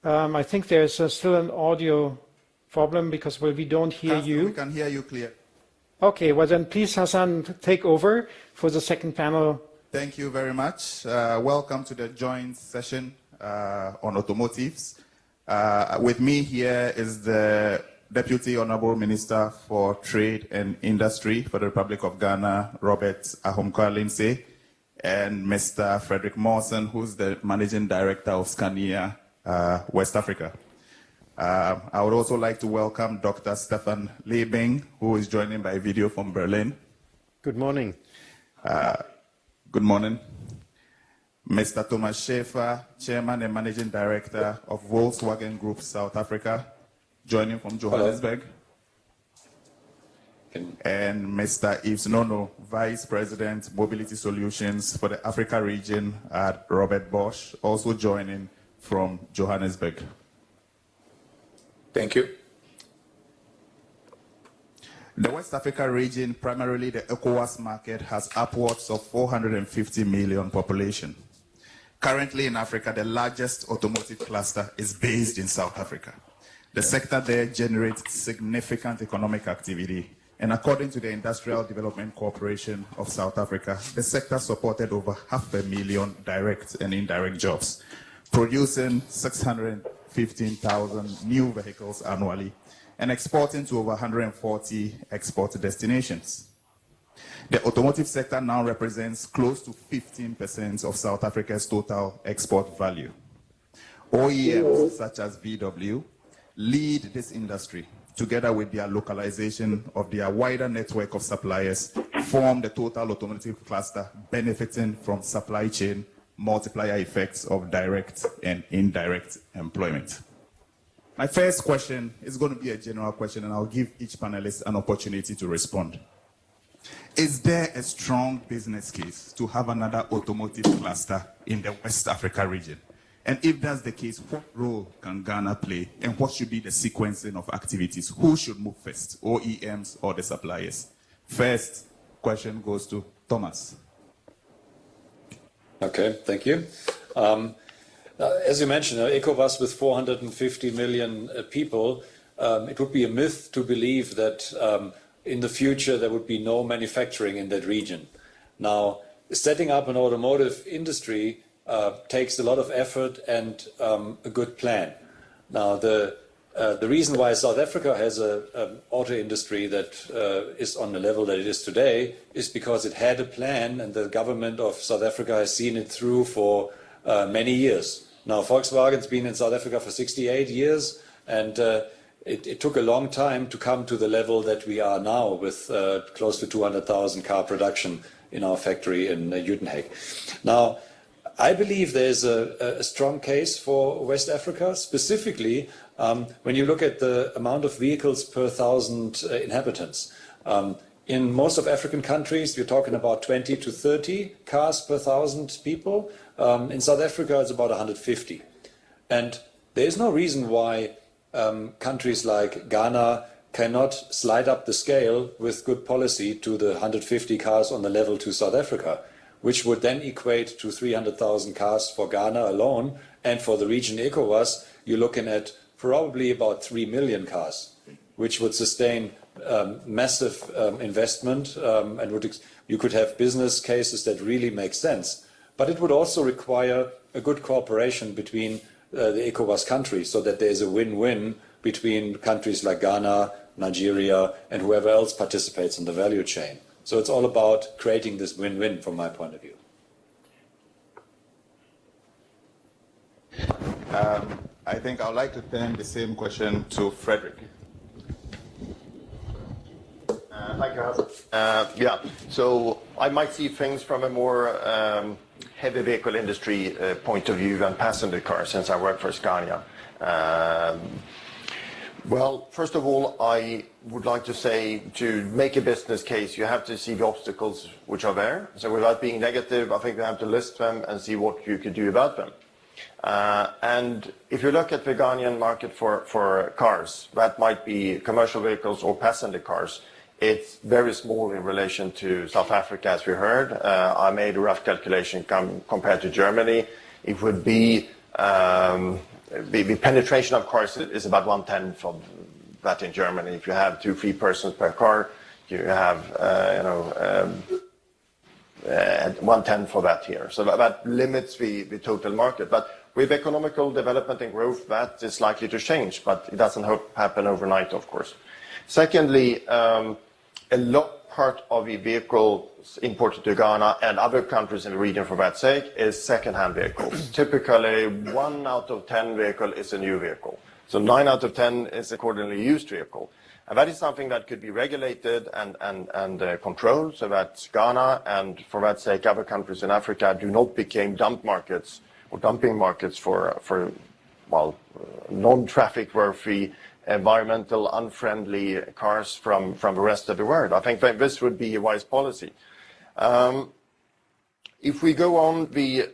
I think there's still an audio problem because we don't hear you. We can hear you clear. Okay, well then please, Hassan, take over for the second panel. Thank you very much. Welcome to the joint session on automotives. With me here is the Deputy Honorable Minister for Trade and Industry for the Republic of Ghana, Robert Ahomkwa-Lindsay, and Mr. Frederick Mawson, who's the Managing Director of Scania West Africa. I would also like to welcome Dr. Stefan Liebing, who is joining by video from Berlin. Good morning. Good morning. Mr. Thomas Schaefer, Chairman and Managing Director of Volkswagen Group South Africa, joining from Johannesburg. And Mr. Yves Nono, Vice President, Mobility Solutions for the Africa region at Robert Bosch, also joining from Johannesburg. Thank you. The West Africa region, primarily the ECOWAS market, has upwards of 450 million population. Currently in Africa, the largest automotive cluster is based in South Africa. The sector there generates significant economic activity, and according to the Industrial Development Corporation of South Africa, the sector supported over 500,000 direct and indirect jobs, producing 615,000 new vehicles annually and exporting to over 140 export destinations. The automotive sector now represents close to 15% of South Africa's total export value. OEMs such as VW lead this industry, together with their localization of their wider network of suppliers, form the total automotive cluster, benefiting from supply chain multiplier effects of direct and indirect employment. My first question is going to be a general question, and I'll give each panelist an opportunity to respond. Is there a strong business case to have another automotive cluster in the West Africa region? And if that's the case, what role can Ghana play, and what should be the sequencing of activities? Who should move first, OEMs or the suppliers? First question goes to Thomas. Okay, thank you. As you mentioned, ECOWAS with 450 million people, it would be a myth to believe that in the future there would be no manufacturing in that region. Now, setting up an automotive industry takes a lot of effort and a good plan. Now, the reason why South Africa has an auto industry that is on the level that it is today is because it had a plan, and the government of South Africa has seen it through for many years. Now, Volkswagen's been in South Africa for 68 years, and it took a long time to come to the level that we are now with close to 200,000 car production in our factory in Uitenhage. Now, I believe there's a strong case for West Africa, specifically when you look at the amount of vehicles per 1,000 inhabitants. In most of African countries, we're talking about 20 to 30 cars per 1,000 people. In South Africa, it's about 150. And there is no reason why countries like Ghana cannot slide up the scale with good policy to the 150 cars on the level to South Africa, which would then equate to 300,000 cars for Ghana alone. And for the region ECOWAS, you're looking at probably about 3 million cars, which would sustain massive investment, and you could have business cases that really make sense. But it would also require a good cooperation between the ECOWAS countries so that there's a win-win between countries like Ghana, Nigeria, and whoever else participates in the value chain. So it's all about creating this win-win from my point of view. I think I would like to turn the same question to Frederick. Thank you, Hassan. So I might see things from a more heavy vehicle industry point of view than passenger cars, since I work for Scania. Well, first of all, I would like to say, to make a business case, you have to see the obstacles which are there. So without being negative, I think you have to list them and see what you could do about them. And if you look at the Ghanaian market for cars, that might be commercial vehicles or passenger cars, it's very small in relation to South Africa, as we heard. I made a rough calculation compared to Germany. It would be the penetration of cars is about 1/10 of that in Germany. If you have 2-3 persons per car, you have 1/10 of that here. So that limits the total market. But with economical development and growth, that is likely to change, but it doesn't happen overnight, of course. Secondly, a lot part of the vehicles imported to Ghana and other countries in the region for that sake is second-hand vehicles. Typically, 1 out of 10 vehicle is a new vehicle. So 9 out of 10 is accordingly used vehicle. And that is something that could be regulated and controlled so that Ghana and for that sake other countries in Africa do not become dump markets or dumping markets for non-traffic worthy, environmental unfriendly cars from the rest of the world. I think that this would be a wise policy. If we go on, the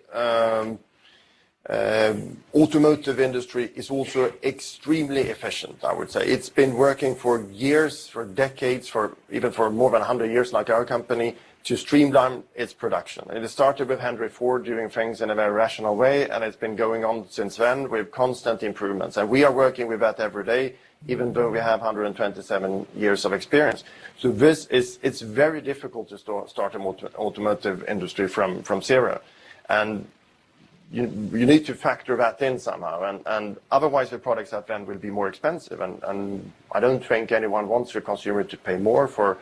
automotive industry is also extremely efficient, I would say. It's been working for years, for decades, even for more than 100 years like our company, to streamline its production. And it started with Henry Ford doing things in a very rational way, and it's been going on since then with constant improvements. And we are working with that every day, even though we have 127 years of experience. So it's very difficult to start an automotive industry from zero. And you need to factor that in somehow, and otherwise the products at the end will be more expensive. And I don't think anyone wants the consumer to pay more for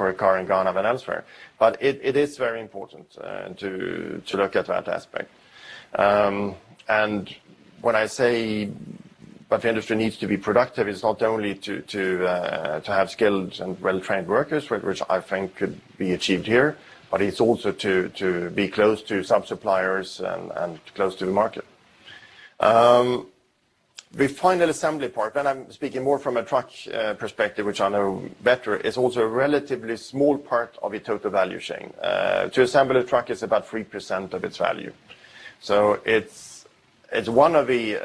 a car in Ghana than elsewhere. But it is very important to look at that aspect. And when I say that the industry needs to be productive, it's not only to have skilled and well-trained workers, which I think could be achieved here, but it's also to be close to sub-suppliers and close to the market. The final assembly part, and I'm speaking more from a truck perspective, which I know better, is also a relatively small part of the total value chain. To assemble a truck is about 3% of its value. So it's one of the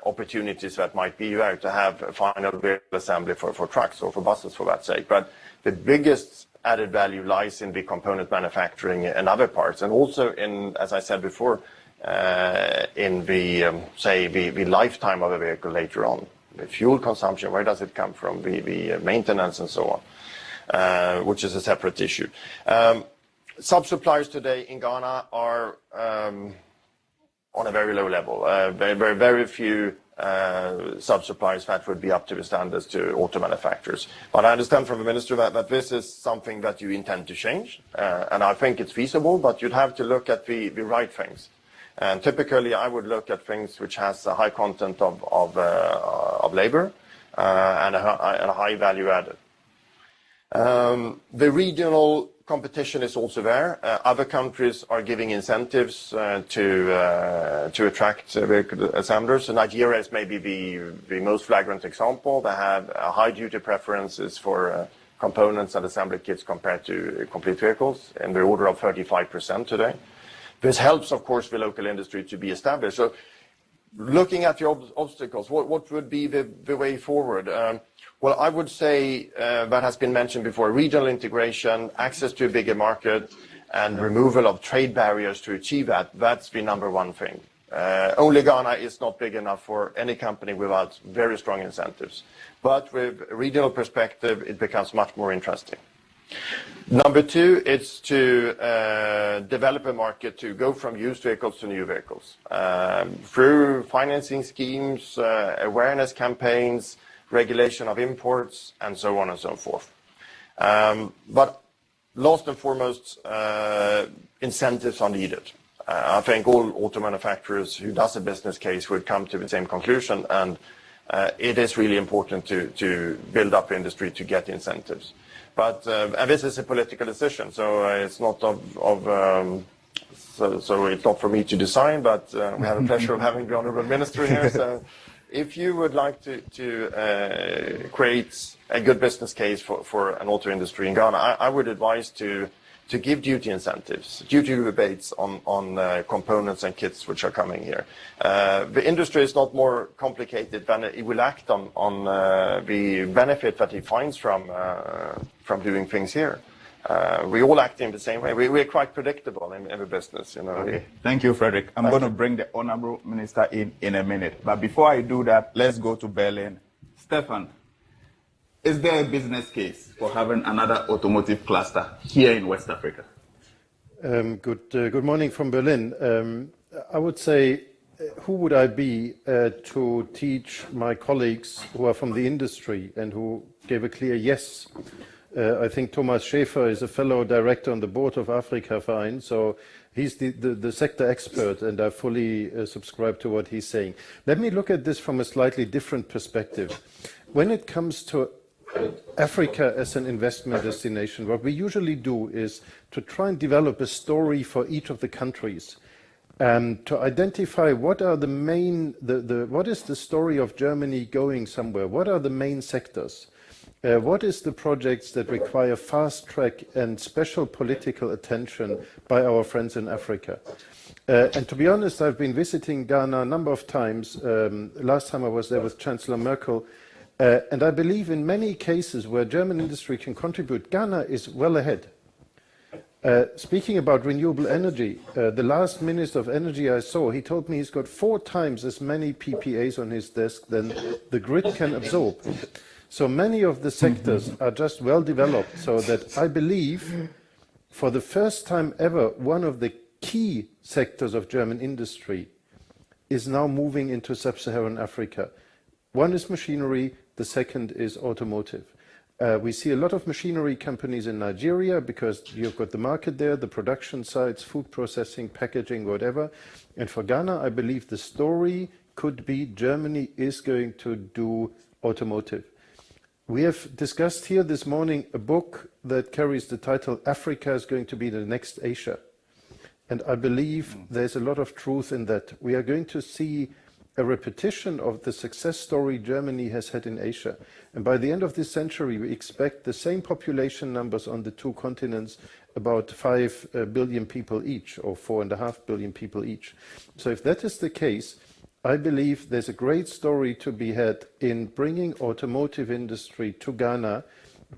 opportunities that might be there to have a final vehicle assembly for trucks or for buses for that sake. But the biggest added value lies in the component manufacturing and other parts, and also in, as I said before, in the lifetime of a vehicle later on. The fuel consumption, where does it come from? The maintenance and so on, which is a separate issue. Sub-suppliers today in Ghana are on a very low level. Very few sub-suppliers that would be up to the standards to auto manufacturers. But I understand from the minister that this is something that you intend to change, and I think it's feasible, but you'd have to look at the right things. And typically, I would look at things which has a high content of labor and a high value added. The regional competition is also there. Other countries are giving incentives to attract vehicle assemblers. So Nigeria is maybe the most flagrant example. They have high duty preferences for components and assembly kits compared to complete vehicles in the order of 35% today. This helps, of course, the local industry to be established. So looking at the obstacles, what would be the way forward? Well, I would say that has been mentioned before, regional integration, access to a bigger market, and removal of trade barriers to achieve that. That's the number one thing. Only Ghana is not big enough for any company without very strong incentives. But with a regional perspective, it becomes much more interesting. Number two, it's to develop a market to go from used vehicles to new vehicles through financing schemes, awareness campaigns, regulation of imports, and so on and so forth. But last and foremost, incentives are needed. I think all auto manufacturers who does a business case would come to the same conclusion, and it is really important to build up industry to get incentives. But and this is a political decision, so it's not so it's not for me to decide. But we have the pleasure of having the honourable minister here. So, if you would like to create a good business case for an auto industry in Ghana, I would advise to give duty incentives, duty rebates on components and kits which are coming here. The industry is not more complicated than it will act on the benefit that it finds from doing things here. We all act in the same way. We're quite predictable in every business, you know. Okay. Thank you, Frederick. I'm going to bring the Honorable Minister in a minute. But before I do that, let's go to Berlin. Stefan, is there a business case for having another automotive cluster here in West Africa? Good morning from Berlin. I would say, who would I be to teach my colleagues who are from the industry and who gave a clear yes? I think Thomas Schäfer is a fellow director on the board of Africa Verein, so he's the sector expert, and I fully subscribe to what he's saying. Let me look at this from a slightly different perspective. When it comes to Africa as an investment destination, what we usually do is to try and develop a story for each of the countries, to identify what are the main, what is the story of Germany going somewhere, what are the main sectors, what is the projects that require fast track and special political attention by our friends in Africa. And to be honest, I've been visiting Ghana a number of times. Last time I was there with Chancellor Merkel. And I believe in many cases where German industry can contribute, Ghana is well ahead. Speaking about renewable energy, the last Minister of Energy I saw, he told me he's got 4 times as many PPAs on his desk than the grid can absorb. So many of the sectors are just well developed, so that I believe for the first time ever, one of the key sectors of German industry is now moving into sub-Saharan Africa. One is machinery, the second is automotive. We see a lot of machinery companies in Nigeria because you've got the market there, the production sites, food processing, packaging, whatever. And for Ghana, I believe the story could be Germany is going to do automotive. We have discussed here this morning a book that carries the title Africa is going to be the next Asia. And I believe there's a lot of truth in that. We are going to see a repetition of the success story Germany has had in Asia. And by the end of this century, we expect the same population numbers on the 2 continents, about 5 billion people each, or 4.5 billion people each. So if that is the case, I believe there's a great story to be had in bringing automotive industry to Ghana.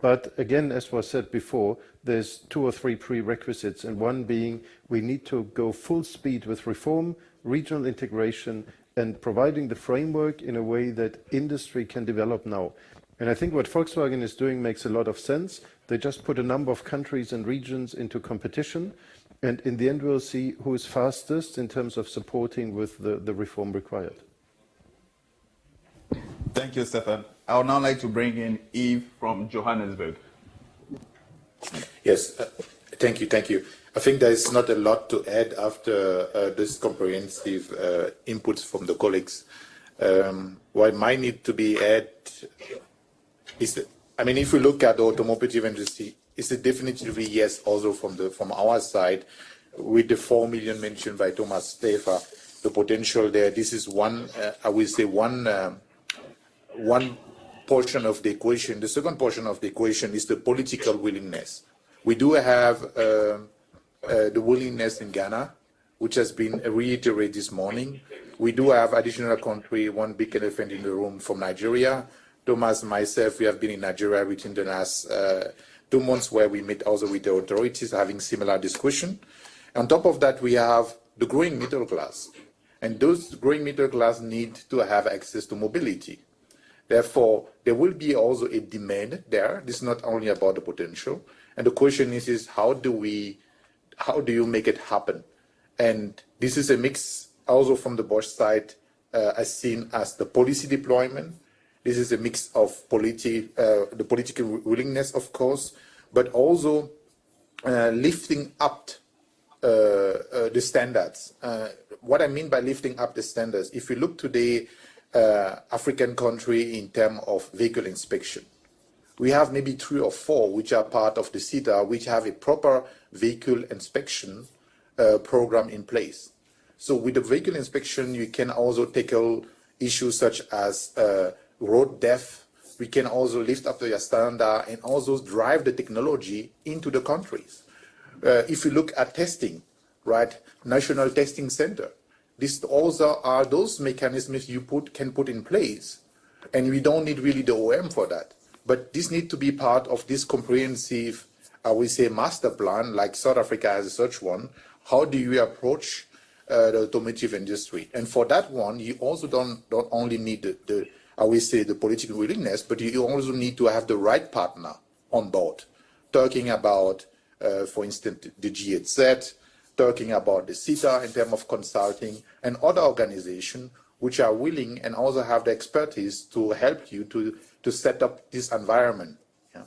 But again, as was said before, there's 2 or 3 prerequisites, and one being we need to go full speed with reform, regional integration, and providing the framework in a way that industry can develop now. And I think what Volkswagen is doing makes a lot of sense. They just put a number of countries and regions into competition, and in the end we'll see who is fastest in terms of supporting with the reform required. Thank you, Stefan. I would now like to bring in Yves from Johannesburg. Yes, thank you. I think there is not a lot to add after this comprehensive inputs from the colleagues. What might need to be added is, if we look at the automotive industry, it's a definitively yes also from our side, with the 4 million mentioned by Thomas Schäfer, the potential there. This is one portion of the equation. The second portion of the equation is the political willingness. We do have the willingness in Ghana, which has been reiterated this morning. We do have additional country, one big elephant in the room from Nigeria. Thomas and myself, we have been in Nigeria within the last 2 months, where we met also with the authorities having similar discussion. On top of that, we have the growing middle class. And those growing middle class need to have access to mobility. Therefore, there will be also a demand there. This is not only about the potential. And the question is how do you make it happen? And this is a mix also from the Bosch side, as seen as the policy deployment. This is a mix of the political willingness, of course, but also lifting up the standards. What I mean by lifting up the standards, if you look today, African country in terms of vehicle inspection, we have maybe 3 or 4 which are part of the CETA, which have a proper vehicle inspection program in place. So with the vehicle inspection, you can also tackle issues such as road depth. We can also lift up the standard and also drive the technology into the countries. If you look at testing, right, National Testing Center, this also are those mechanisms you can put in place, and we don't need really the OEM for that. But this needs to be part of this comprehensive I would say, master plan, like South Africa has such one. How do you approach the automotive industry? And for that one, you also don't only need the I will say the political willingness, but you also need to have the right partner on board. Talking about, for instance, the GHZ, talking about the CETA in terms of consulting, and other organizations which are willing and also have the expertise to help you to set up this environment. Yeah.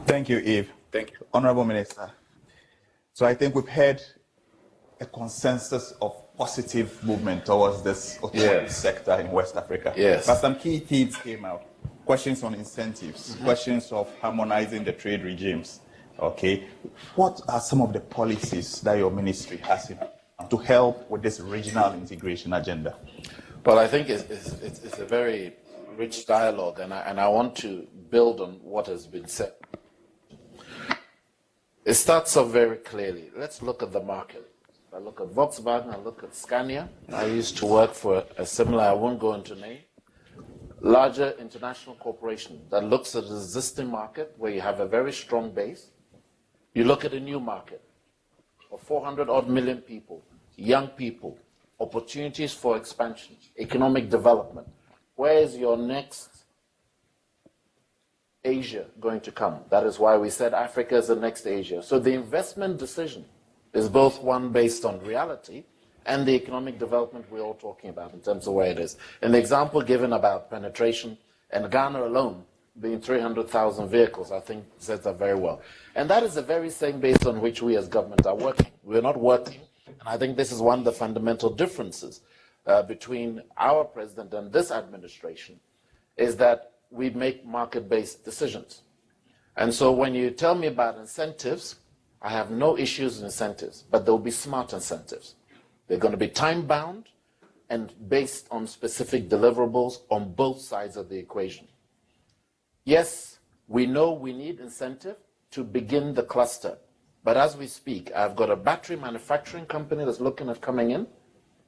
Thank you, Yves. Thank you. Honorable Minister. So I think we've had a consensus of positive movement towards this automotive sector in West Africa. Yes. But some key themes came out. Questions on incentives, questions of harmonizing the trade regimes. Okay. What are some of the policies that your ministry has in to help with this regional integration agenda? Well, I think it's a very rich dialogue, and I want to build on what has been said. It starts off very clearly. Let's look at the market. I look at Volkswagen, I look at Scania. I used to work for a similar, I won't go into name, larger international corporation that looks at the existing market where you have a very strong base. You look at a new market of 400 odd million people, young people, opportunities for expansion, economic development. Where is your next Asia going to come? That is why we said Africa is the next Asia. So the investment decision is both one based on reality and the economic development we're all talking about in terms of where it is. And the example given about penetration, and Ghana alone being 300,000 vehicles, I think says that very well. And that is the very same base on which we as government are working. We're not working, and I think this is one of the fundamental differences between our president and this administration, is that we make market-based decisions. And so when you tell me about incentives, I have no issues with incentives, but there will be smart incentives. They're going to be time-bound and based on specific deliverables on both sides of the equation. Yes, we know we need incentive to begin the cluster, but as we speak, I've got a battery manufacturing company that's looking at coming in,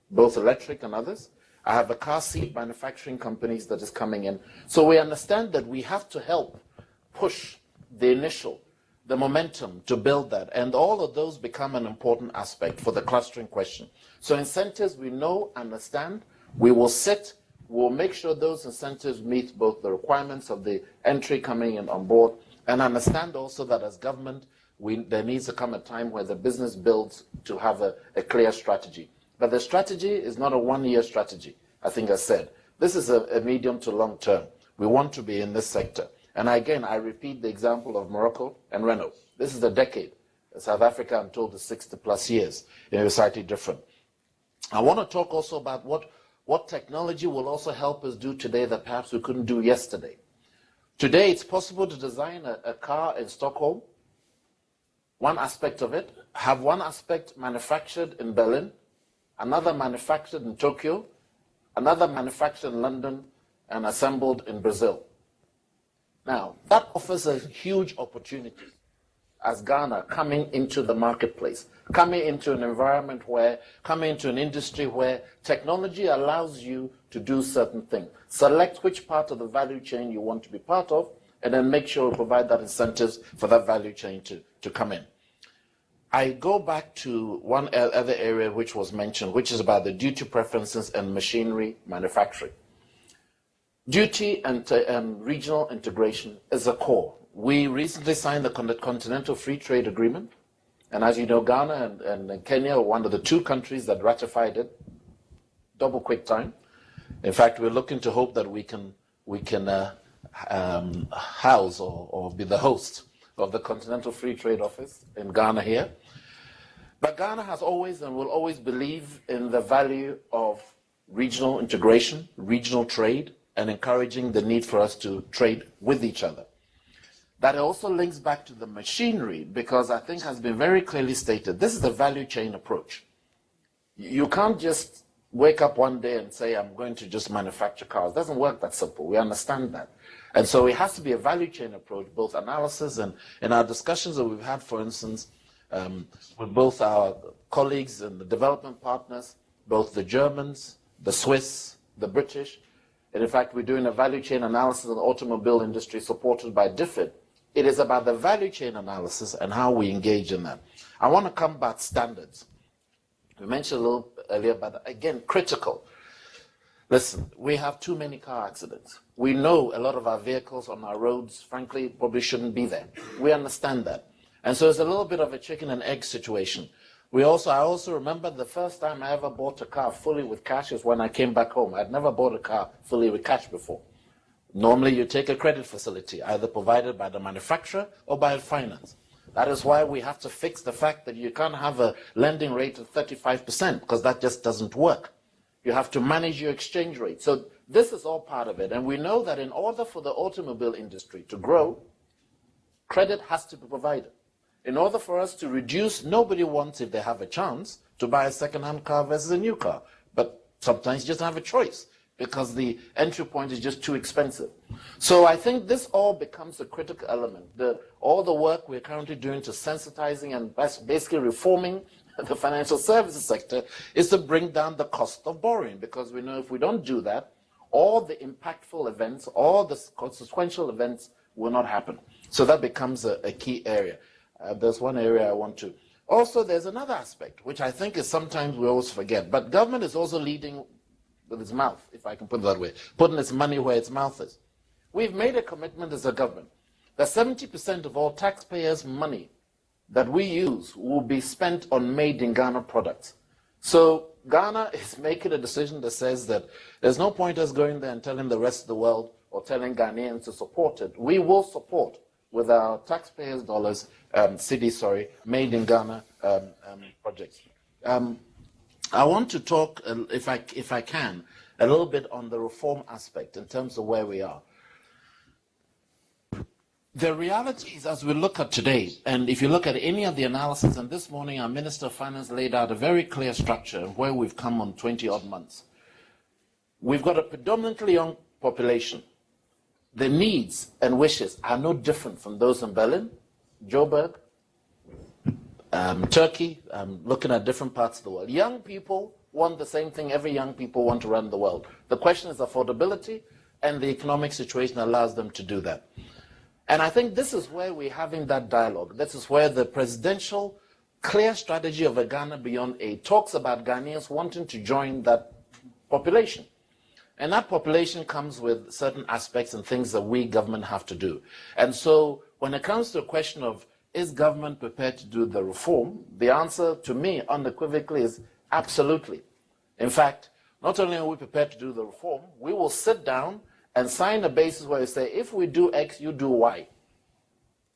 both electric and others. I have a car seat manufacturing companies that is coming in. So we understand that we have to help push the momentum to build that. And all of those become an important aspect for the clustering question. So incentives, we know, understand. We will we'll make sure those incentives meet both the requirements of the entry coming in on board, and understand also that as government, there needs to come a time where the business builds to have a clear strategy. But the strategy is not a one-year strategy, I think I said. This is a medium to long term. We want to be in this sector. And again, I repeat the example of Morocco and Renault. This is a decade. South Africa, I'm told, is 60+ years. It's slightly different. I want to talk also about what technology will also help us do today that perhaps we couldn't do yesterday. Today, it's possible to design a car in Stockholm, one aspect of it, have one aspect manufactured in Berlin, another manufactured in Tokyo, another manufactured in London, and assembled in Brazil. Now, that offers a huge opportunity as Ghana coming into the marketplace, coming into an environment coming into an industry where technology allows you to do certain things. Select which part of the value chain you want to be part of, and then make sure we provide that incentives for that value chain to come in. I go back to one other area which was mentioned, which is about the duty preferences and machinery manufacturing. Duty and regional integration is a core. We recently signed the Continental Free Trade Agreement, and as you know, Ghana and Kenya are one of the two countries that ratified it, double quick time. In fact, we're looking to hope that we can house or be the host of the Continental Free Trade Office in Ghana here. But Ghana has always and will always believe in the value of regional integration, regional trade, and encouraging the need for us to trade with each other. That also links back to the machinery, because I think has been very clearly stated, this is a value chain approach. You can't just wake up one day and say, I'm going to just manufacture cars. It doesn't work that simple. We understand that. And so it has to be a value chain approach, both analysis and in our discussions that we've had, for instance, with both our colleagues and the development partners, both the Germans, the Swiss, the British. And in fact, we're doing a value chain analysis of the automobile industry supported by DFID It is about the value chain analysis and how we engage in that. I want to come back to standards. We mentioned a little earlier, but again, critical. Listen, we have too many car accidents. We know a lot of our vehicles on our roads, frankly, probably shouldn't be there. We understand that. And so it's a little bit of a chicken and egg situation. I also remember the first time I ever bought a car fully with cash is when I came back home. I'd never bought a car fully with cash before. Normally you take a credit facility, either provided by the manufacturer or by finance. That is why we have to fix the fact that you can't have a lending rate of 35%, because that just doesn't work. You have to manage your exchange rate. So this is all part of it. And we know that in order for the automobile industry to grow, credit has to be provided. In order for us to reduce, nobody wants, if they have a chance, to buy a second-hand car versus a new car. But sometimes you just don't have a choice because the entry point is just too expensive. So I think this all becomes a critical element. All the work we're currently doing to sensitizing and basically reforming the financial services sector is to bring down the cost of borrowing, because we know if we don't do that, all the impactful events, all the consequential events will not happen. So that becomes a key area. There's one area I want to. Also, there's another aspect, which I think is sometimes we always forget, but government is also leading with its mouth, if I can put it that way, putting its money where its mouth is. We've made a commitment as a government that 70% of all taxpayers' money that we use will be spent on made in Ghana products. So Ghana is making a decision that says that there's no point us going there and telling the rest of the world or telling Ghanaians to support it. We will support with our taxpayers' dollars, made in Ghana projects. I want to talk, if I can, a little bit on the reform aspect in terms of where we are. The reality is, as we look at today, and if you look at any of the analysis, and this morning our Minister of Finance laid out a very clear structure of where we've come on 20-odd months. We've got a predominantly young population. The needs and wishes are no different from those in Berlin, Joburg, Turkey, looking at different parts of the world. Young people want the same thing every young people want to run the world. The question is affordability, and the economic situation allows them to do that. And I think this is where we're having that dialogue. This is where the presidential clear strategy of a Ghana Beyond Aid talks about Ghanaians wanting to join that population. And that population comes with certain aspects and things that we government have to do. And so when it comes to the question of is government prepared to do the reform, the answer to me unequivocally is absolutely. In fact, not only are we prepared to do the reform, we will sit down and sign a basis where we say, if we do X, you do Y,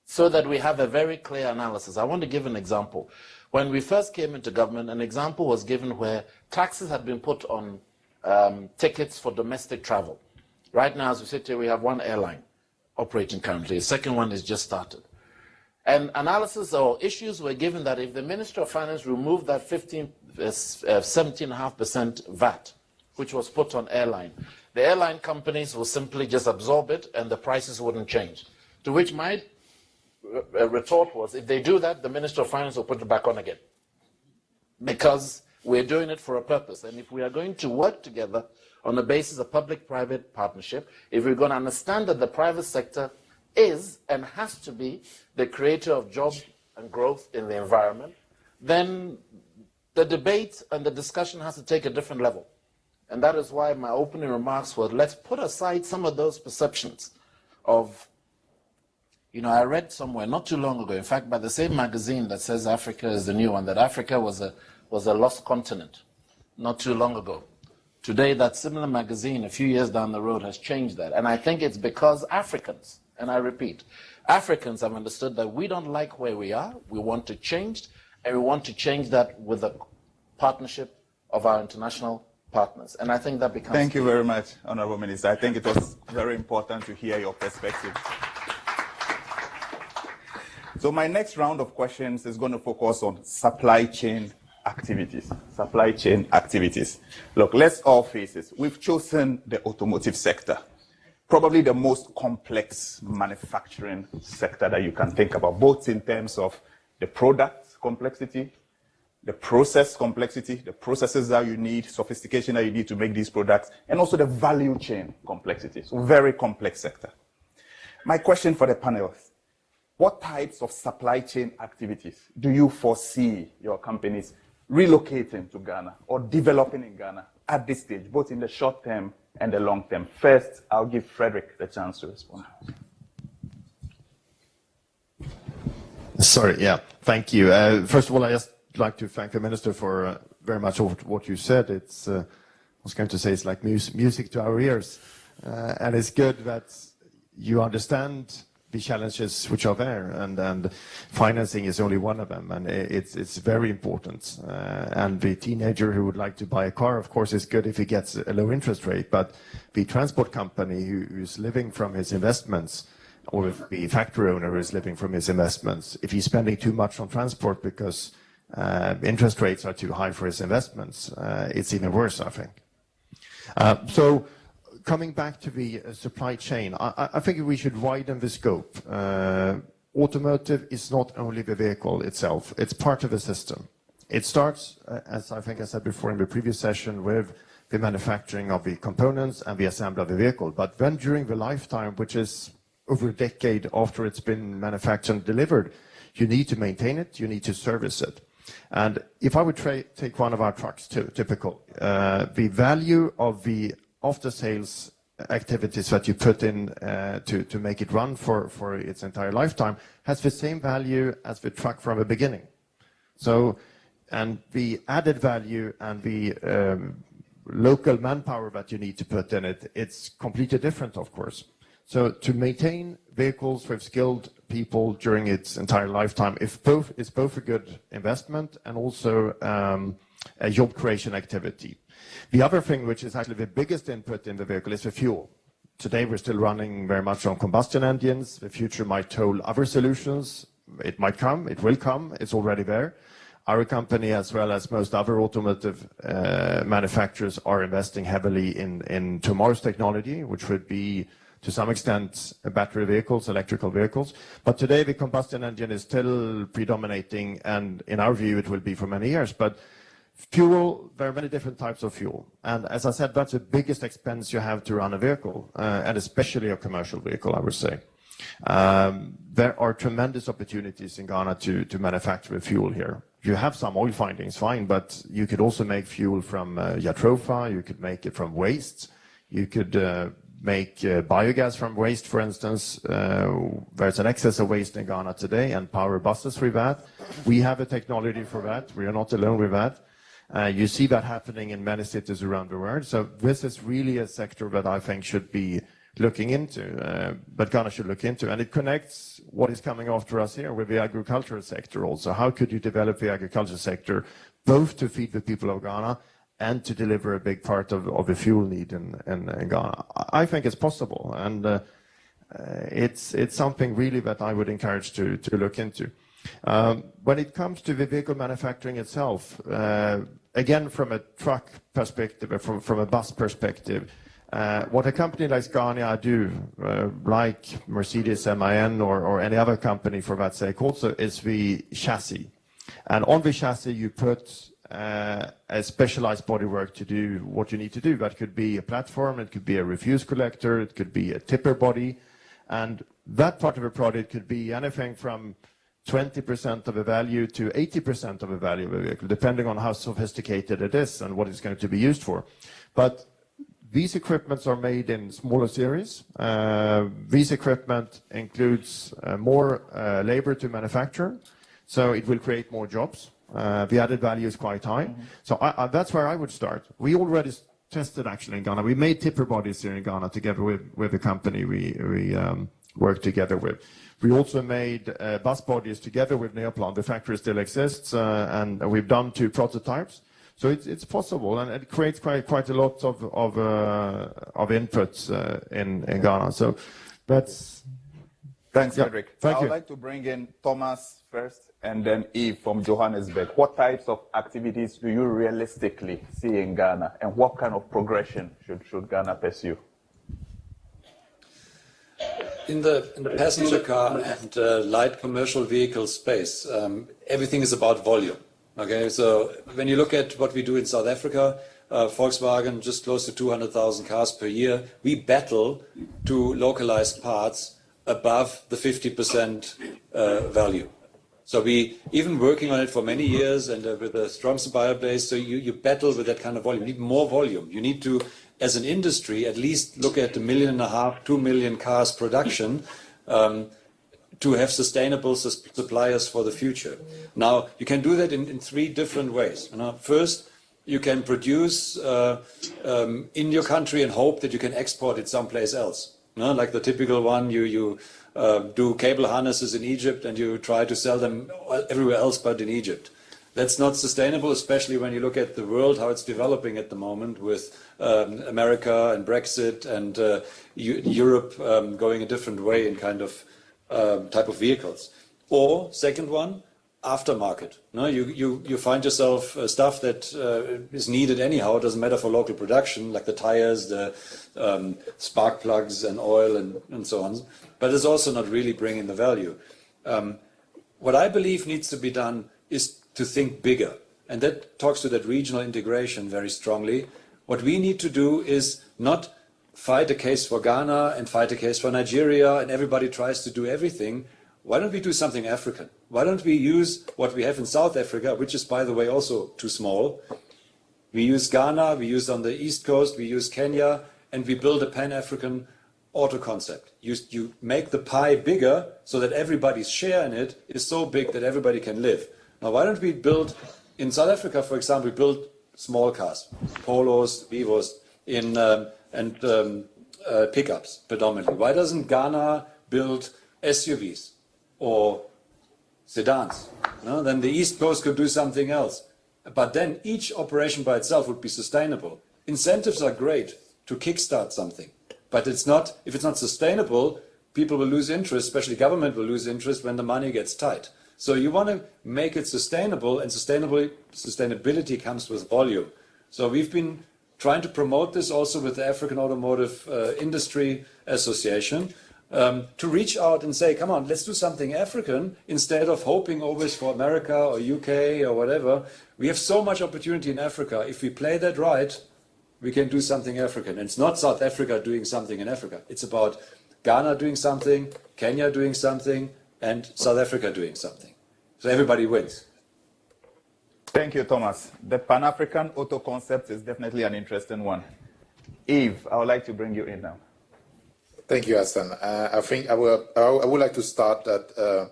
so that we have a very clear analysis. I want to give an example. When we first came into government, an example was given where taxes had been put on tickets for domestic travel. Right now, as we sit here, we have one airline operating currently. The second one is just started. And analysis or issues were given that if the Minister of Finance removed that 17.5% VAT, which was put on airline, the airline companies will simply just absorb it and the prices wouldn't change. To which my retort was, if they do that, the Minister of Finance will put it back on again. Because we're doing it for a purpose. And if we are going to work together on the basis of public-private partnership, if we're going to understand that the private sector is and has to be the creator of jobs and growth in the environment, then the debate and the discussion has to take a different level. And that is why my opening remarks were, let's put aside some of those perceptions of, I read somewhere not too long ago, in fact, by the same magazine that says Africa is the new one, that Africa was a lost continent not too long ago. Today, that similar magazine, a few years down the road, has changed that. And I think it's because Africans, and I repeat, Africans have understood that we don't like where we are, we want to change, and we want to change that with the partnership of our international partners. And I think that becomes... Thank you very much, Honorable Minister. I think it was very important to hear your perspective. So my next round of questions is going to focus on supply chain activities. Supply chain activities. Look, let's all face it. We've chosen the automotive sector, probably the most complex manufacturing sector that you can think about, both in terms of the product complexity, the process complexity, the processes that you need, sophistication that you need to make these products, and also the value chain complexity. So very complex sector. My question for the panelists, what types of supply chain activities do you foresee your companies relocating to Ghana or developing in Ghana at this stage, both in the short term and the long term? First, I'll give Frederick the chance to respond. Sorry, yeah, thank you. First of all, I just like to thank the Minister for very much of what you said. It's, I was going to say it's like music to our ears. And it's good that you understand the challenges which are there, and financing is only one of them, and it's very important. And the teenager who would like to buy a car, of course, is good if he gets a low interest rate, but the transport company who's living from his investments, or if the factory owner is living from his investments, if he's spending too much on transport because interest rates are too high for his investments, it's even worse, I think. So coming back to the supply chain, I think we should widen the scope. Automotive is not only the vehicle itself, it's part of the system. It starts, as I think I said before in the previous session, with the manufacturing of the components and the assembly of the vehicle. But then during the lifetime, which is over a decade after it's been manufactured and delivered, you need to maintain it, you need to service it. And if I would take one of our trucks, typical, the value of the after-sales activities that you put in to make it run for its entire lifetime has the same value as the truck from the beginning. So, and the added value and the local manpower that you need to put in it, it's completely different, of course. So to maintain vehicles with skilled people during its entire lifetime, it's both a good investment and also a job creation activity. The other thing, which is actually the biggest input in the vehicle, is the fuel. Today we're still running very much on combustion engines. The future might hold other solutions. It might come, it will come, it's already there. Our company, as well as most other automotive manufacturers, are investing heavily in tomorrow's technology, which would be, to some extent, battery vehicles, electrical vehicles. But today the combustion engine is still predominating, and in our view it will be for many years. But fuel, there are many different types of fuel. And as I said, that's the biggest expense you have to run a vehicle, and especially a commercial vehicle, I would say. There are tremendous opportunities in Ghana to manufacture the fuel here. You have some oil findings, fine, but you could also make fuel from jatropha, you could make it from waste, you could make biogas from waste, for instance. There's an excess of waste in Ghana today, and power buses with that. We have a technology for that. We are not alone with that. You see that happening in many cities around the world. So this is really a sector that I think should be looking into, but Ghana should look into. And it connects what is coming after us here with the agricultural sector also. How could you develop the agriculture sector both to feed the people of Ghana and to deliver a big part of the fuel need in Ghana? I think it's possible, and it's something really that I would encourage to look into. When it comes to the vehicle manufacturing itself, again, from a truck perspective, from a bus perspective, what a company like Scania do, like Mercedes, MAN, or any other company for that sake also, is the chassis. And on the chassis you put a specialized bodywork to do what you need to do. That could be a platform, it could be a refuse collector, it could be a tipper body, and that part of a product could be anything from 20% of the value to 80% of the value of a vehicle, depending on how sophisticated it is and what it's going to be used for. But these equipments are made in smaller series. These equipment includes more labor to manufacture, so it will create more jobs. The added value is quite high. Mm-hmm. So that's where I would start. We already tested actually in Ghana. We made tipper bodies here in Ghana together with a company we worked together with. We also made bus bodies together with Neoplan. The factory still exists, and we've done 2 prototypes. So it's possible, and it creates quite a lot of inputs in Ghana. So that's... Thanks, Frederick. Thank you. I would like to bring in Thomas first, and then Eve from Johannesburg. What types of activities do you realistically see in Ghana, and what kind of progression should Ghana pursue? In the passenger car and light commercial vehicle space, everything is about volume. Okay, so when you look at what we do in South Africa, Volkswagen just close to 200,000 cars per year. We battle to localize parts above the 50% value. So we even working on it for many years and with a strong supplier base, so you battle with that kind of volume. You need more volume. You need to, as an industry, at least look at 1.5 million, 2 million cars production to have sustainable suppliers for the future. Now, you can do that in 3 different ways. First, you can produce in your country and hope that you can export it someplace else. Like the typical one, you do cable harnesses in Egypt and you try to sell them everywhere else but in Egypt. That's not sustainable, especially when you look at the world, how it's developing at the moment with America and Brexit and Europe going a different way in kind of type of vehicles. Or, second one, aftermarket. You find yourself stuff that is needed anyhow. It doesn't matter for local production, like the tires, the spark plugs and oil and so on. But it's also not really bringing the value. What I believe needs to be done is to think bigger. And that talks to that regional integration very strongly. What we need to do is not fight a case for Ghana and fight a case for Nigeria and everybody tries to do everything. Why don't we do something African? Why don't we use what we have in South Africa, which is, by the way, also too small. We use Ghana, we use on the East Coast, we use Kenya, and we build a Pan-African auto concept. You make the pie bigger so that everybody's share in it is so big that everybody can live. Now, why don't we build, in South Africa, for example, we build small cars, Polos, Vivos, and pickups predominantly. Why doesn't Ghana build SUVs or sedans? Then the East Coast could do something else. But then each operation by itself would be sustainable. Incentives are great to kickstart something. But if it's not sustainable, people will lose interest, especially government will lose interest when the money gets tight. So you want to make it sustainable, and sustainability comes with volume. So we've been trying to promote this also with the African Automotive Industry Association to reach out and say, come on, let's do something African instead of hoping always for America or UK or whatever. We have so much opportunity in Africa. If we play that right, we can do something African. And it's not South Africa doing something in Africa. It's about Ghana doing something, Kenya doing something, and South Africa doing something. So everybody wins. Thank you, Thomas. The Pan-African auto concept is definitely an interesting one. Yves, I would like to bring you in now. Thank you, Hassan. I think I would like to start that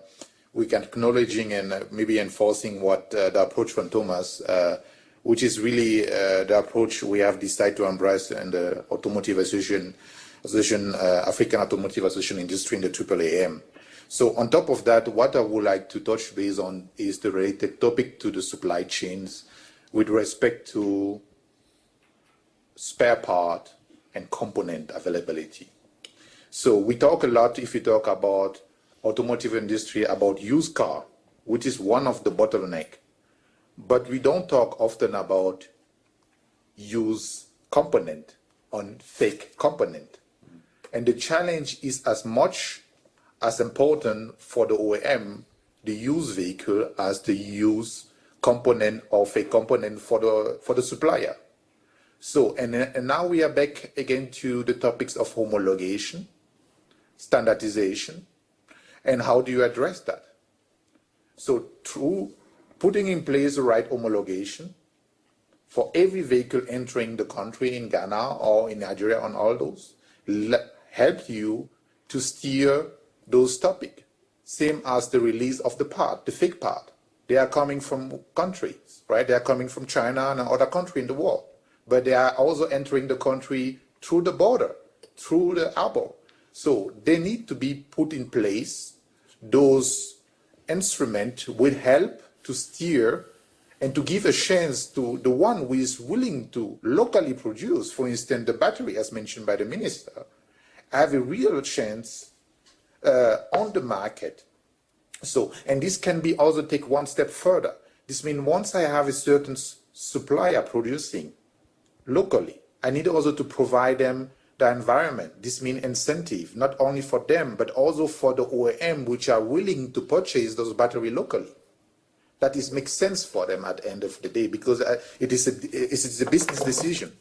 we can acknowledging and maybe enforcing what the approach from Thomas, which is really the approach we have decided to embrace in the Automotive Association, African Automotive Association Industry in the AAAM. So on top of that, what I would like to touch base on is the related topic to the supply chains with respect to spare part and component availability. So we talk a lot, if we talk about automotive industry, about used car, which is one of the bottleneck. But we don't talk often about used component on fake component. And the challenge is as much as important for the OEM, the used vehicle, as the used component or fake component for the supplier. So, and now we are back again to the topics of homologation, standardization, and how do you address that? So through putting in place the right homologation for every vehicle entering the country in Ghana or in Nigeria on all those, help you to steer those topics. Same as the release of the part, the fake part. They are coming from countries, right? They are coming from China and other country in the world. But they are also entering the country through the border, through the harbor. So they need to be put in place. Those instruments will help to steer and to give a chance to the one who is willing to locally produce, for instance, the battery, as mentioned by the minister, have a real chance on the market. So, and this can be also take one step further. This means once I have a certain supplier producing locally, I need also to provide them the environment. This means incentive, not only for them, but also for the OEM, which are willing to purchase those batteries locally. That makes sense for them at the end of the day, because it's a business decision.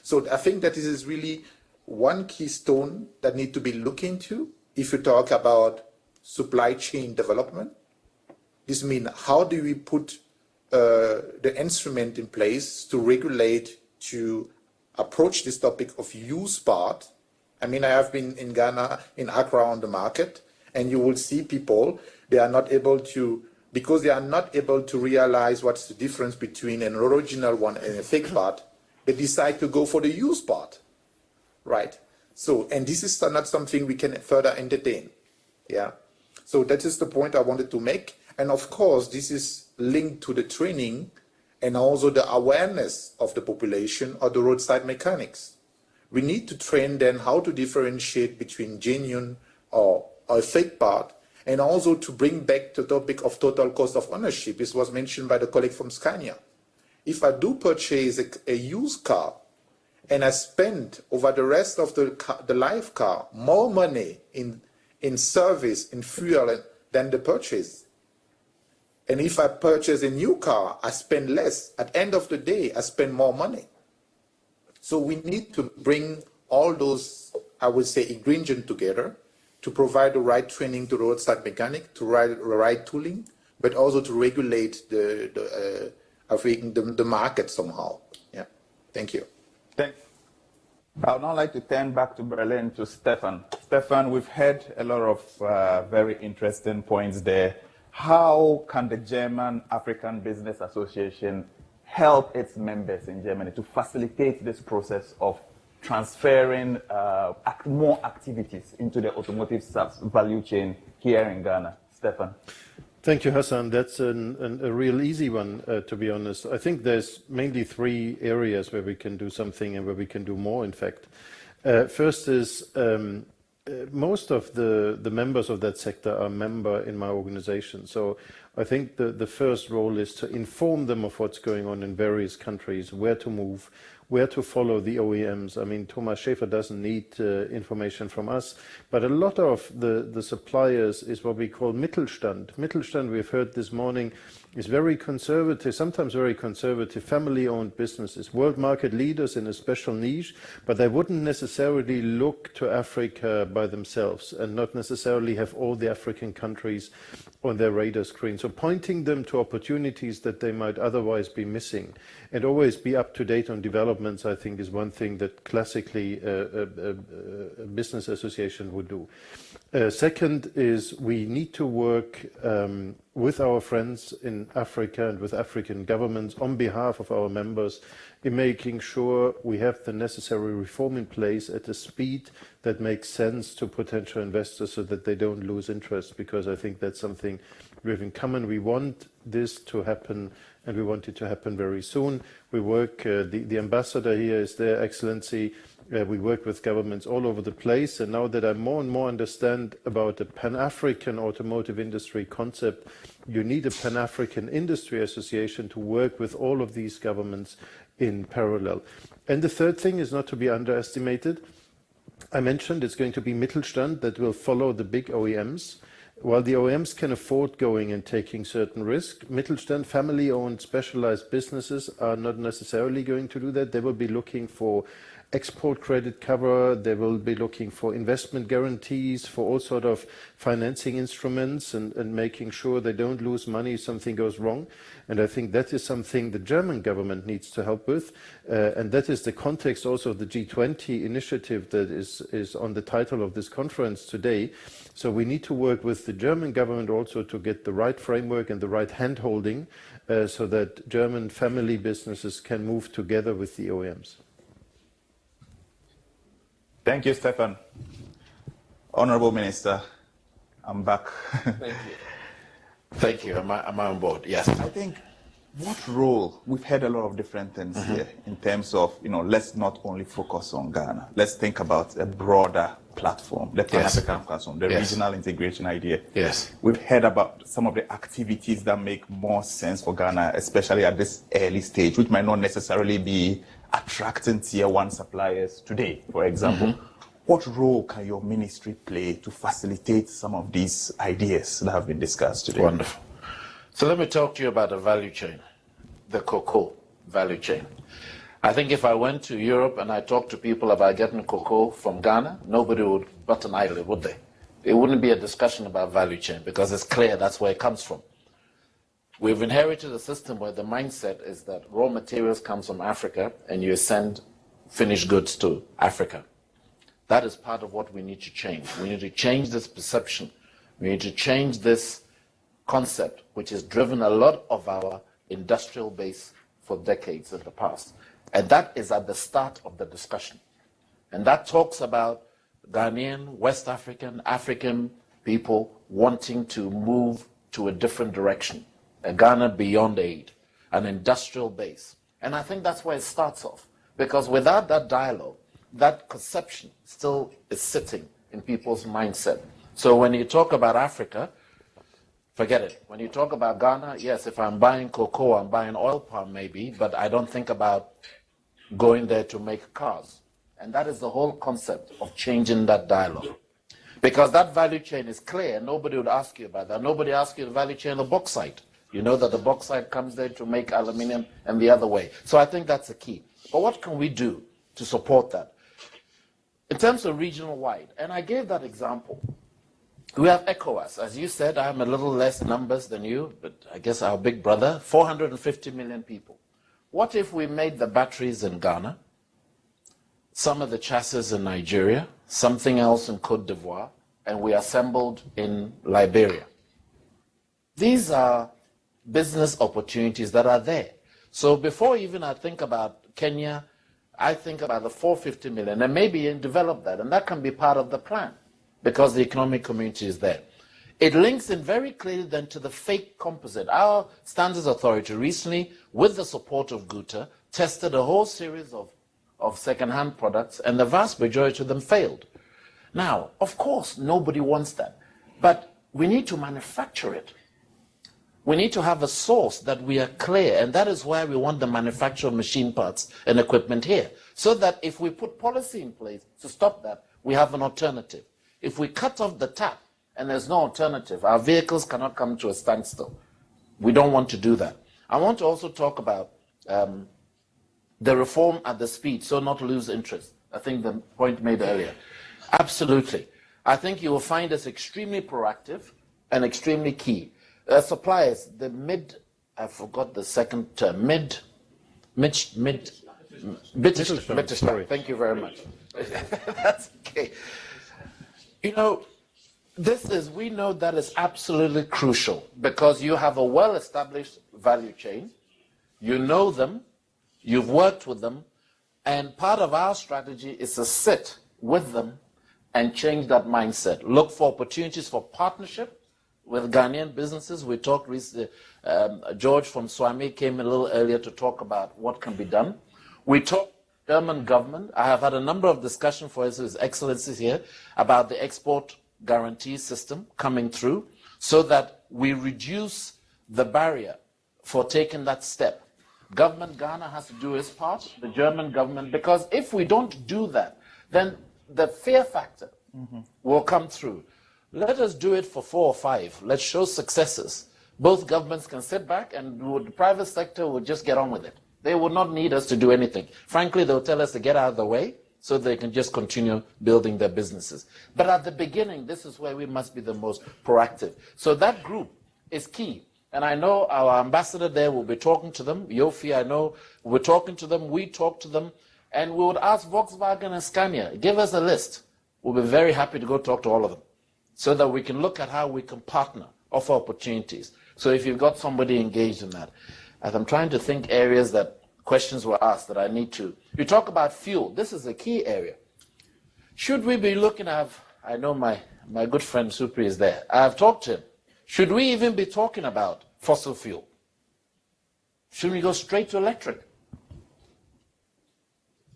So I think that this is really one keystone that need to be looked into if you talk about supply chain development, this means how do we put the instrument in place to regulate, to approach this topic of used part. I mean, I have been in Ghana, in Accra on the market, and you will see people, they are not able to, because they are not able to realize what's the difference between an original one and a fake part, they decide to go for the used part, right? So, and this is not something we can further entertain, yeah? So that is the point I wanted to make. And of course, this is linked to the training and also the awareness of the population or the roadside mechanics. We need to train them how to differentiate between genuine or a fake part, and also to bring back the topic of total cost of ownership. This was mentioned by the colleague from Scania. If I do purchase a used car and I spend over the rest of the life car more money in service, in fuel than the purchase, and if I purchase a new car, I spend less. At the end of the day, I spend more money. So we need to bring all those, I would say, ingredients together to provide the right training to the roadside mechanic, to the right tooling, but also to regulate the market somehow. Yeah. Thank you. Thanks. I would now like to turn back to Berlin to Stefan. Stefan, we've heard a lot of very interesting points there. How can the German African Business Association help its members in Germany to facilitate this process of transferring more activities into the automotive value chain here in Ghana? Stefan. Thank you, Hassan. That's a real easy one, to be honest. I think there's mainly three areas where we can do something and where we can do more, in fact. First is most of the members of that sector are member in my organization. So I think the first role is to inform them of what's going on in various countries, where to move, where to follow the OEMs. I mean, Thomas Schäfer doesn't need information from us, but a lot of the suppliers is what we call Mittelstand. Mittelstand, we've heard this morning, is very conservative, sometimes very conservative, family-owned businesses, world market leaders in a special niche, but they wouldn't necessarily look to Africa by themselves and not necessarily have all the African countries on their radar screen. So pointing them to opportunities that they might otherwise be missing and always be up to date on developments, I think, is one thing that classically a business association would do. Second is we need to work with our friends in Africa and with African governments on behalf of our members in making sure we have the necessary reform in place at a speed that makes sense to potential investors so that they don't lose interest, because I think that's something we have in common. We want this to happen, and we want it to happen very soon. We work, the ambassador here is there, Excellency. We work with governments all over the place, and now that I more and more understand about the Pan-African automotive industry concept, you need a Pan-African industry association to work with all of these governments in parallel. And the third thing is not to be underestimated. I mentioned it's going to be Mittelstand that will follow the big OEMs. While the OEMs can afford going and taking certain risk, Mittelstand, family-owned, specialized businesses are not necessarily going to do that. They will be looking for export credit cover, they will be looking for investment guarantees, for all sort of financing instruments and making sure they don't lose money if something goes wrong. And I think that is something the German government needs to help with. And that is the context also of the G20 initiative that is on the title of this conference today. So we need to work with the German government also to get the right framework and the right hand-holding so that German family businesses can move together with the OEMs. Thank you, Stefan. Honorable Minister, I'm back. Thank you. Thank you. Am I on board? Yes. I think what role, we've heard a lot of different things here in terms of, let's not only focus on Ghana. Let's think about a broader platform, the Pan-African platform, the regional integration idea. Yes. We've heard about some of the activities that make more sense for Ghana, especially at this early stage, which might not necessarily be attracting tier one suppliers today, for example. What role can your ministry play to facilitate some of these ideas that have been discussed today? Wonderful. So let me talk to you about the value chain, the cocoa value chain. I think if I went to Europe and I talked to people about getting cocoa from Ghana, nobody would bat an eyelid, would they? it wouldn't be a discussion about value chain because it's clear that's where it comes from. We've inherited a system where the mindset is that raw materials comes from Africa and you send finished goods to Africa. That is part of what we need to change. We need to change this perception. We need to change this concept, which has driven a lot of our industrial base for decades in the past. And that is at the start of the discussion. And that talks about Ghanaian, West African, African people wanting to move to a different direction, a Ghana beyond aid, an industrial base. And I think that's where it starts off. Because without that dialogue, that conception still is sitting in people's mindset. So when you talk about Africa, forget it. When you talk about Ghana, yes, if I'm buying cocoa, I'm buying oil palm maybe, but I don't think about going there to make cars. And that is the whole concept of changing that dialogue. Because that value chain is clear, nobody would ask you about that. Nobody asks you the value chain of bauxite. You know that the bauxite comes there to make aluminium and the other way. So I think that's the key. But what can we do to support that? In terms of regional wide, and I gave that example. We have ECOWAS. As you said, I'm a little less numbers than you, but I guess our big brother, 450 million people. What if we made the batteries in Ghana, some of the chassis in Nigeria, something else in Cote d'Ivoire, and we assembled in Liberia? These are business opportunities that are there. So before even I think about Kenya, I think about the 450 million, and maybe develop that, and that can be part of the plan because the economic community is there. It links in very clearly then to the fake composite. Our Standards Authority recently, with the support of GUTA, tested a whole series of second-hand products, and the vast majority of them failed. Now, of course, nobody wants that, but we need to manufacture it. We need to have a source that we are clear, and that is why we want the manufacture of machine parts and equipment here, so that if we put policy in place to stop that, we have an alternative. If we cut off the tap and there's no alternative, our vehicles cannot come to a standstill. We don't want to do that. I want to also talk about the reform at the speed, so not lose interest. I think the point made earlier. Absolutely. I think you will find us extremely proactive and extremely key. Suppliers, I forgot the second term, Mittelstand. Thank you very much. That's okay. You know, we know that is absolutely crucial because you have a well-established value chain, you know them, you've worked with them, and part of our strategy is to sit with them and change that mindset. Look for opportunities for partnership with Ghanaian businesses. We talked recently, George from Swami came a little earlier to talk about what can be done. We talked German government. I have had a number of discussions for His Excellency here about the export guarantee system coming through so that we reduce the barrier for taking that step. Government Ghana has to do its part, the German government, because if we don't do that, then the fear factor will come through. Let us do it for 4 or 5. Let's show successes. Both governments can sit back and the private sector will just get on with it. They will not need us to do anything. Frankly, they'll tell us to get out of the way so they can just continue building their businesses. But at the beginning, this is where we must be the most proactive. So that group is key. And I know our ambassador there will be talking to them. Yofi, I know, we're talking to them. We talk to them. And we would ask Volkswagen and Scania, give us a list. We'll be very happy to go talk to all of them so that we can look at how we can partner, offer opportunities. So if you've got somebody engaged in that. As I'm trying to think areas that questions were asked that I need to. You talk about fuel. This is a key area. Should we be looking at, I know my good friend Supri is there. I've talked to him. Should we even be talking about fossil fuel? Should we go straight to electric?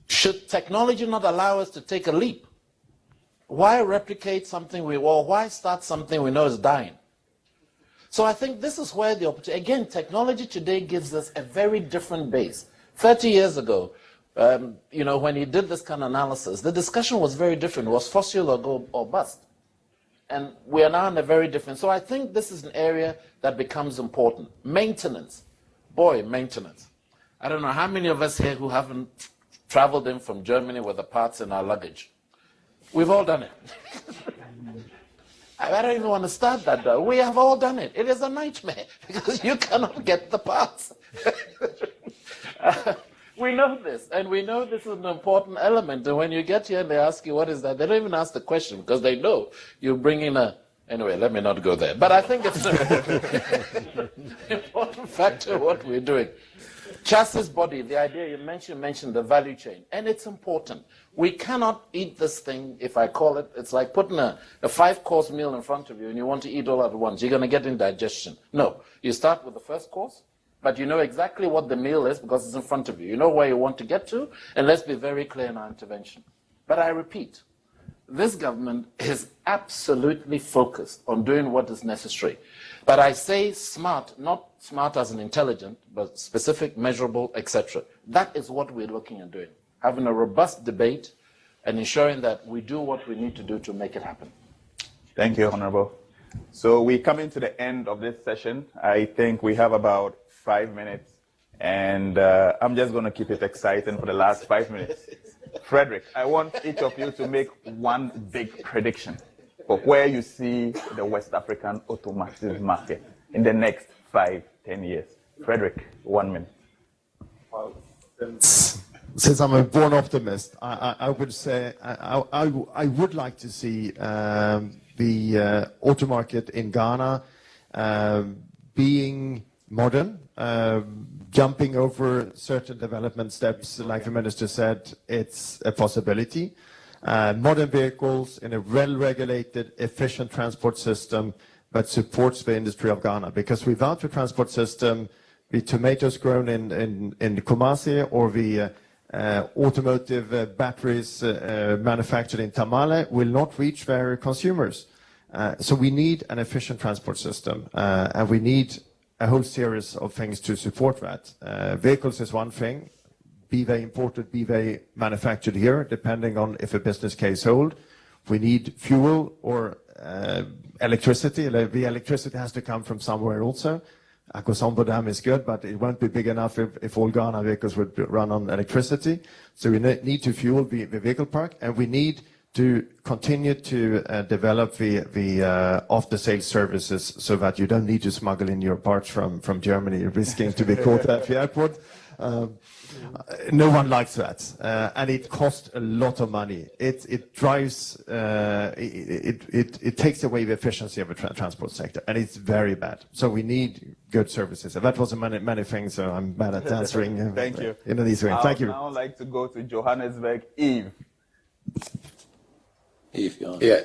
Should technology not allow us to take a leap? Why replicate something why start something we know is dying? So I think this is where the opportunity, again, technology today gives us a very different base. 30 years ago, when he did this kind of analysis, the discussion was very different. It was fossil or go or bust. And we are now in a very different. So I think this is an area that becomes important. Maintenance. Boy, maintenance. I don't know how many of us here who haven't traveled in from Germany with the parts in our luggage. We've all done it. I don't even want to start that though. We have all done it. It is a nightmare because you cannot get the parts. We know this, and we know this is an important element. And when you get here and they ask you what is that, they don't even ask the question because they know you bring in a. Anyway, let me not go there. But I think it's an important factor of what we're doing. Chassis body, the idea you mentioned the value chain, and it's important. We cannot eat this thing, if I call it, it's like putting a 5-course meal in front of you and you want to eat all at once. You're going to get indigestion. No, you start with the first course, but you know exactly what the meal is because it's in front of you. You know where you want to get to, and let's be very clear in our intervention. But I repeat, this government is absolutely focused on doing what is necessary. But I say smart, not smart as an intelligent, but specific, measurable, etc. That is what we're looking at doing. Having a robust debate and ensuring that we do what we need to do to make it happen. Thank you, Honorable. So we're coming to the end of this session. I think we have about 5 minutes, and I'm just going to keep it exciting for the last 5 minutes. Frederick, I want each of you to make one big prediction for where you see the West African automotive market in the next 5-10 years. Frederick, 1 minute. Since I'm a born optimist, I would say I would like to see the auto market in Ghana being modern, jumping over certain development steps, like the minister said, it's a possibility. Modern vehicles in a well-regulated, efficient transport system that supports the industry of Ghana. Because without the transport system, the tomatoes grown in Kumasi or the automotive batteries manufactured in Tamale will not reach their consumers. So we need an efficient transport system, and we need a whole series of things to support that. Vehicles is one thing, be they imported, be they manufactured here, depending on if a business case hold. We need fuel or electricity. The electricity has to come from somewhere also. Akosombo Dam is good, but it won't be big enough if all Ghana vehicles would run on electricity. So we need to fuel the vehicle park, and we need to continue to develop the after-sales services so that you don't need to smuggle in your parts from Germany, risking to be caught at the airport. No one likes that, and it costs a lot of money. It drives, it takes away the efficiency of the transport sector, and it's very bad. So we need good services. And that was many things, so I'm bad at answering. Thank you. In these ways. Thank you. I would now like to go to Johannesburg. Eve. Eve, yeah. Yeah,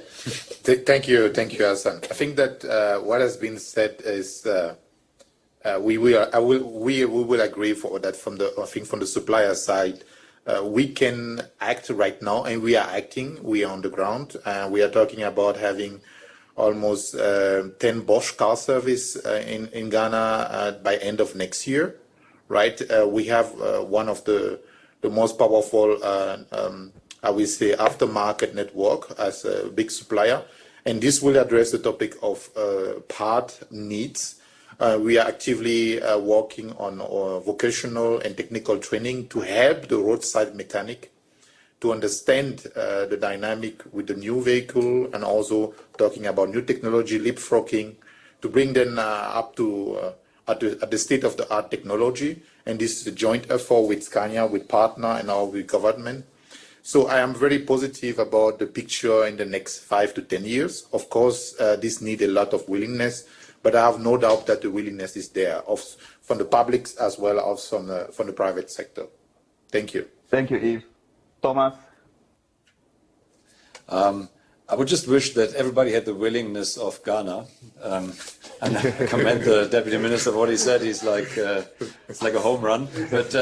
thank you, Hassan. I think that what has been said is we will agree for that from the supplier side. We can act right now, and we are acting. We are on the ground. We are talking about having almost 10 Bosch car service in Ghana by end of next year, right? We have one of the most powerful, I will say, aftermarket network as a big supplier, and this will address the topic of part needs. We are actively working on vocational and technical training to help the roadside mechanic to understand the dynamic with the new vehicle, and also talking about new technology, leapfrogging, to bring them up to at the state-of-the-art technology. And this is a joint effort with Scania, with partner, and now with government. So I am very positive about the picture in the next 5 to 10 years. Of course, this needs a lot of willingness, but I have no doubt that the willingness is there from the public as well as from the private sector. Thank you. Thank you, Eve. Thomas? I would just wish that everybody had the willingness of Ghana. And I commend the Deputy Minister for what he said. He's like, it's like a home run. But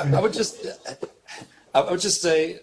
I would just say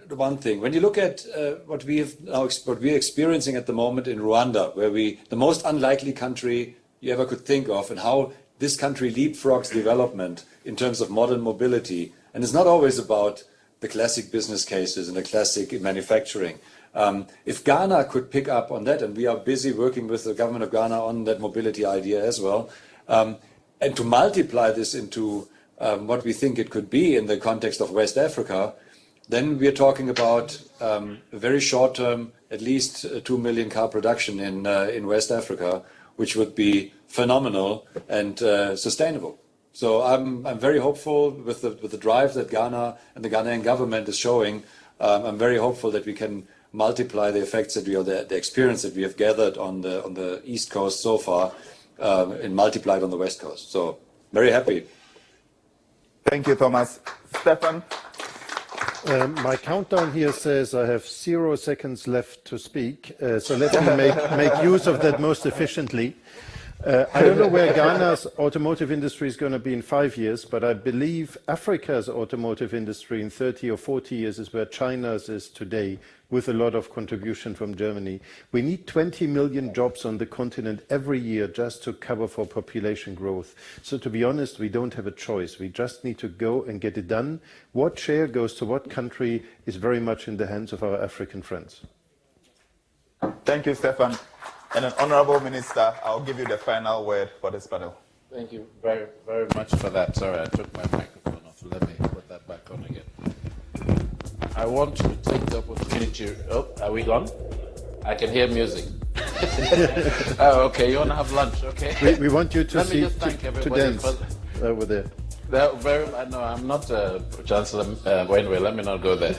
the one thing. When you look at what we're experiencing at the moment in Rwanda, where the most unlikely country you ever could think of, and how this country leapfrogs development in terms of modern mobility. And it's not always about the classic business cases and the classic manufacturing. If Ghana could pick up on that, and we are busy working with the government of Ghana on that mobility idea as well, and to multiply this into what we think it could be in the context of West Africa, then we are talking about a very short term, at least 2 million car production in West Africa, which would be phenomenal and sustainable. So I'm very hopeful with the drive that Ghana and the Ghanaian government is showing. I'm very hopeful that we can multiply the effects that the experience that we have gathered on the East Coast so far, and multiply it on the West Coast. So very happy. Thank you, Thomas. Stefan? My countdown here says I have 0 seconds left to speak, so let me make use of that most efficiently. I don't know where Ghana's automotive industry is going to be in 5 years, but I believe Africa's automotive industry in 30 or 40 years is where China's is today, with a lot of contribution from Germany. We need 20 million jobs on the continent every year just to cover for population growth. So to be honest, we don't have a choice. We just need to go and get it done. What share goes to what country is very much in the hands of our African friends. Thank you, Stefan. And an Honourable Minister, I'll give you the final word for this panel. Thank you very, very much for that. Sorry, I took my microphone off. Let me put that back on again. I want to take the opportunity. Oh, are we gone? I can hear music. Oh, okay. You want to have lunch? Okay. We want you to Let me see just thank to everybody dance for over there. no, I'm not Chancellor Wainwright. Let me not go there.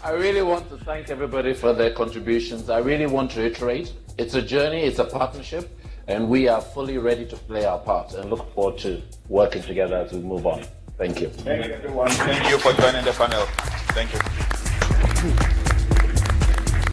I really want to thank everybody for their contributions. I really want to reiterate, it's a journey, it's a partnership, and we are fully ready to play our part and look forward to working together as we move on. Thank you. Thank you, everyone. Thank you for joining the panel. Thank you.